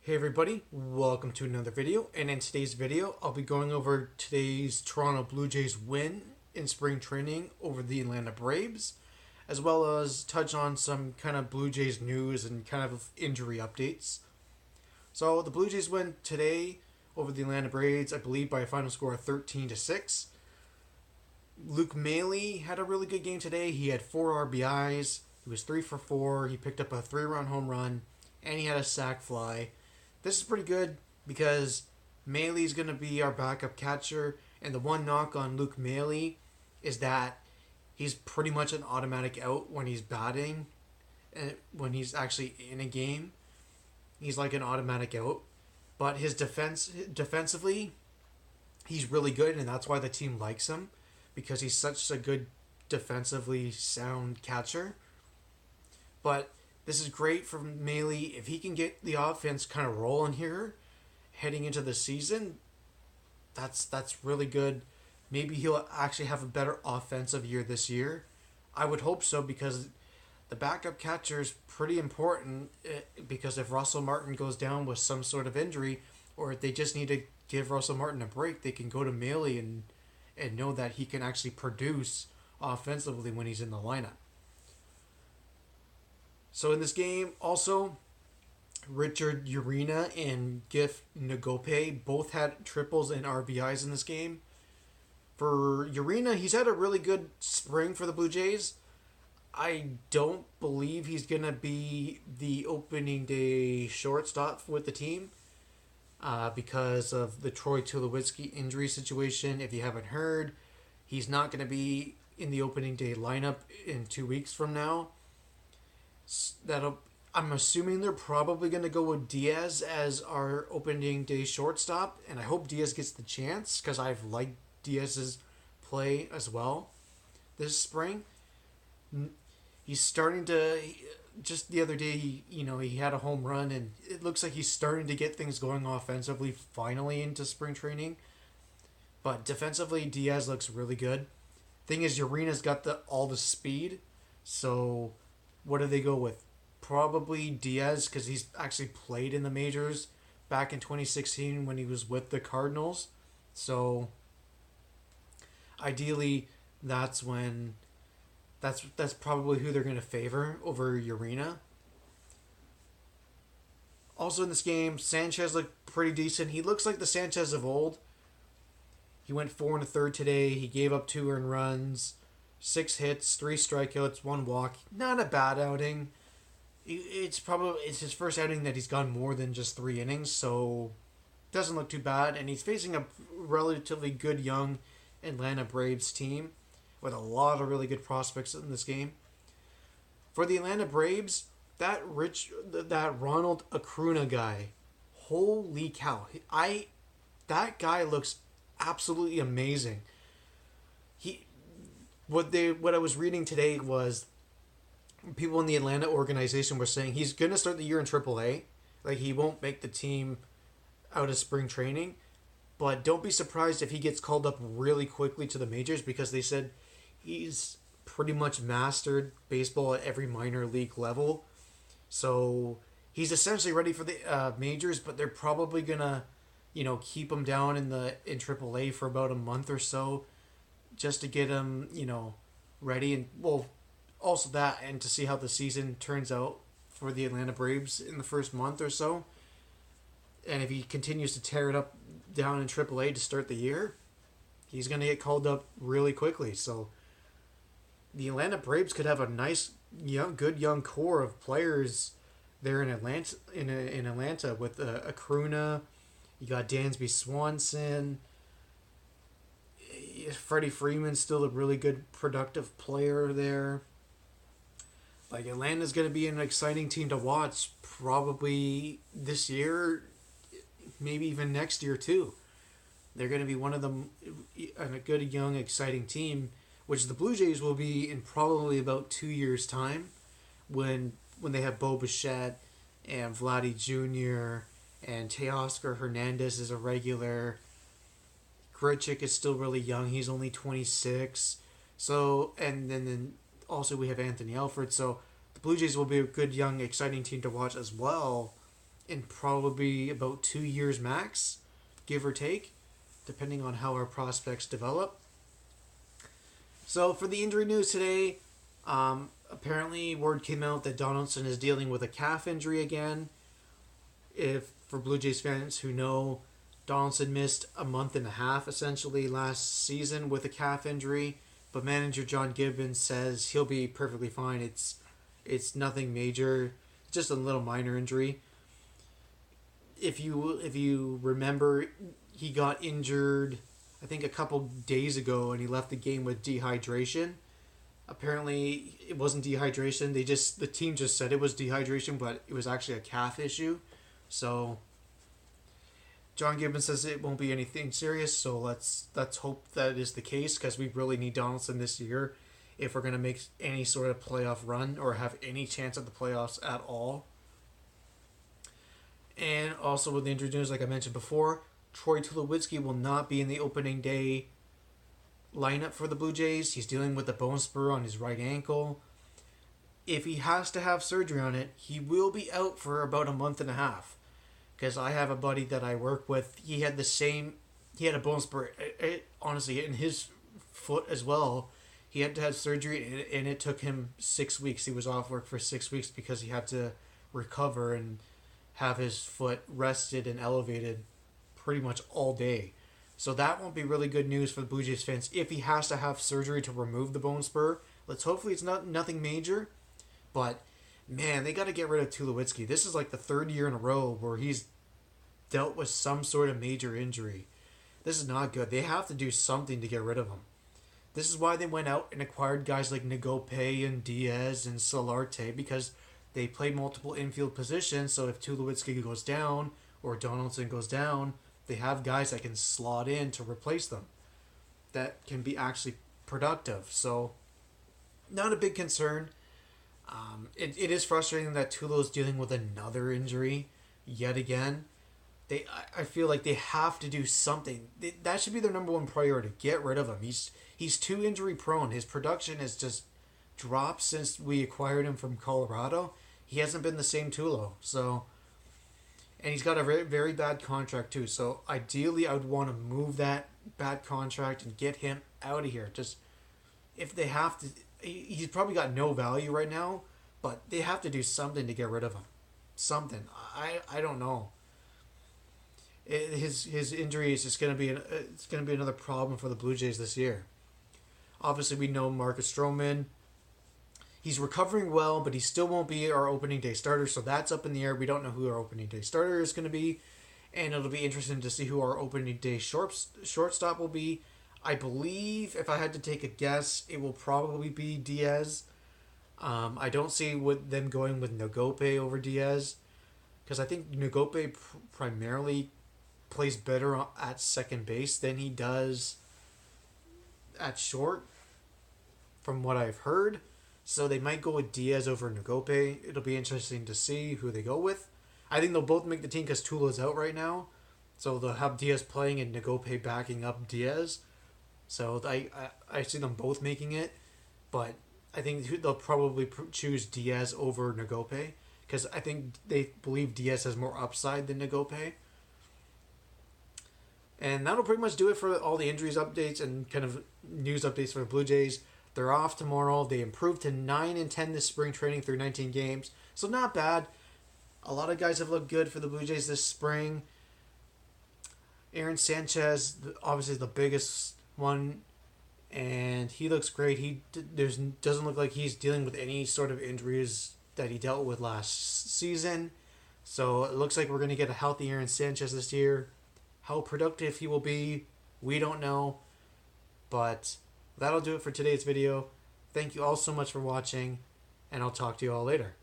Hey everybody, welcome to another video, and in today's video I'll be going over today's Toronto Blue Jays win in spring training over the Atlanta Braves, as well as touch on some kind of Blue Jays news and kind of injury updates. So the Blue Jays win today over the Atlanta Braves, I believe by a final score of 13-6. Luke Maile had a really good game today. He had 4 RBIs, he was 3 for 4, he picked up a 3-run home run, and he had a sac fly. This is pretty good because Maile's going to be our backup catcher, and the one knock on Luke Maile is that he's pretty much an automatic out when he's batting, and when he's actually in a game, he's like an automatic out. But his defensively, he's really good, and that's why the team likes him, because he's such a good defensively sound catcher. But this is great for Maile. If he can get the offense kind of rolling here, heading into the season, that's really good. Maybe he'll actually have a better offensive year this year. I would hope so, because the backup catcher is pretty important, because if Russell Martin goes down with some sort of injury, or if they just need to give Russell Martin a break, they can go to Maile and know that he can actually produce offensively when he's in the lineup. So in this game, also, Richard Urena and Gif Nagope both had triples and RBIs in this game. For Urena, he's had a really good spring for the Blue Jays. I don't believe he's going to be the opening day shortstop with the team because of the Troy Tulowitzki injury situation. If you haven't heard, he's not going to be in the opening day lineup in 2 weeks from now. I'm assuming they're probably going to go with Diaz as our opening day shortstop, and I hope Diaz gets the chance because I've liked Diaz's play as well this spring. He's starting to, just the other day, he had a home run, and it looks like he's starting to get things going offensively finally into spring training. But defensively, Diaz looks really good. Thing is, Urena's got all the speed, so what do they go with? Probably Diaz, because he's actually played in the majors back in 2016 when he was with the Cardinals. So ideally, that's probably who they're going to favor over Urena. Also in this game, Sanchez looked pretty decent. He looks like the Sanchez of old. He went 4 1/3 today. He gave up 2 earned runs, 6 hits, 3 strikeouts, 1 walk. Not a bad outing. It's his first outing that he's gone more than just 3 innings, so doesn't look too bad. And he's facing a relatively good young Atlanta Braves team with a lot of really good prospects in this game. For the Atlanta Braves, that Ronald Acuna guy, holy cow! That guy looks absolutely amazing. What I was reading today was people in the Atlanta organization were saying he's going to start the year in AAA. Like, he won't make the team out of spring training. But don't be surprised if he gets called up really quickly to the majors, because they said he's pretty much mastered baseball at every minor league level. So he's essentially ready for the majors, but they're probably going to, keep him down in AAA for about a month or so, just to get him, ready. And, well, also that, and to see how the season turns out for the Atlanta Braves in the first month or so. And if he continues to tear it up down in AAA to start the year, he's going to get called up really quickly. So the Atlanta Braves could have a nice, good young core of players there in Atlanta with Acuna. You got Dansby Swanson. Freddie Freeman's still a really good, productive player there. Like, Atlanta's going to be an exciting team to watch probably this year, maybe even next year too. They're going to be one of them, a good, young, exciting team, which the Blue Jays will be in probably about 2 years' time, when they have Bo Bichette and Vladdy Jr. and Teoscar Hernandez is a regular. Grichuk is still really young. He's only 26. So, and then also we have Anthony Alford. So the Blue Jays will be a good, young, exciting team to watch as well in probably about 2 years max, give or take, depending on how our prospects develop. So for the injury news today, apparently word came out that Donaldson is dealing with a calf injury again. If for Blue Jays fans who know, Donaldson missed a month and a half essentially last season with a calf injury, but manager John Gibbons says he'll be perfectly fine. It's nothing major, just a little minor injury. If you remember, he got injured I think a couple days ago and he left the game with dehydration. Apparently it wasn't dehydration. The team just said it was dehydration, but it was actually a calf issue. So John Gibbons says it won't be anything serious, so let's hope that is the case, because we really need Donaldson this year if we're going to make any sort of playoff run or have any chance at the playoffs at all. And also with the injury news, like I mentioned before, Troy Tulowitzki will not be in the opening day lineup for the Blue Jays. He's dealing with a bone spur on his right ankle. If he has to have surgery on it, he will be out for about a month and a half. Because I have a buddy that I work with, he had a bone spur, honestly, in his foot as well. He had to have surgery, and it took him 6 weeks. He was off work for 6 weeks because he had to recover and have his foot rested and elevated pretty much all day. So that won't be really good news for the Blue Jays fans if he has to have surgery to remove the bone spur. Hopefully it's nothing major, but man, they got to get rid of Tulowitzki. This is like the third year in a row where he's dealt with some sort of major injury. This is not good. They have to do something to get rid of him. This is why they went out and acquired guys like Nagope and Diaz and Solarte, because they play multiple infield positions. So if Tulowitzki goes down or Donaldson goes down, they have guys that can slot in to replace them that can be actually productive. So not a big concern. It is frustrating that Tulo is dealing with another injury yet again. I feel like they have to do something. That should be their number one priority. Get rid of him. He's too injury prone. His production has just dropped since we acquired him from Colorado. He hasn't been the same Tulo. And he's got a very, very bad contract too. So ideally, I would want to move that bad contract and get him out of here. Just if they have to, he's probably got no value right now, but they have to do something to get rid of him. Something. I don't know. His injury is just gonna be another problem for the Blue Jays this year. Obviously, we know Marcus Stroman. He's recovering well, but he still won't be our opening day starter, so that's up in the air. We don't know who our opening day starter is going to be, and it'll be interesting to see who our opening day shortstop will be. I believe, if I had to take a guess, it will probably be Diaz. I don't see them going with Nagope over Diaz, because I think Nagope primarily plays better at second base than he does at short, from what I've heard. So they might go with Diaz over Nagope. It'll be interesting to see who they go with. I think they'll both make the team because Tulo's out right now. So they'll have Diaz playing and Nagope backing up Diaz. So I see them both making it. But I think they'll probably choose Diaz over Nagope, because I think they believe Diaz has more upside than Nagope. And that'll pretty much do it for all the injuries updates and kind of news updates for the Blue Jays. They're off tomorrow. They improved to 9-10 this spring training through 19 games. So not bad. A lot of guys have looked good for the Blue Jays this spring. Aaron Sanchez, obviously the biggest one, and he looks great. He doesn't look like he's dealing with any sort of injuries that he dealt with last season. So it looks like we're going to get a healthy Aaron Sanchez this year. How productive he will be, we don't know. But that'll do it for today's video. Thank you all so much for watching, and I'll talk to you all later.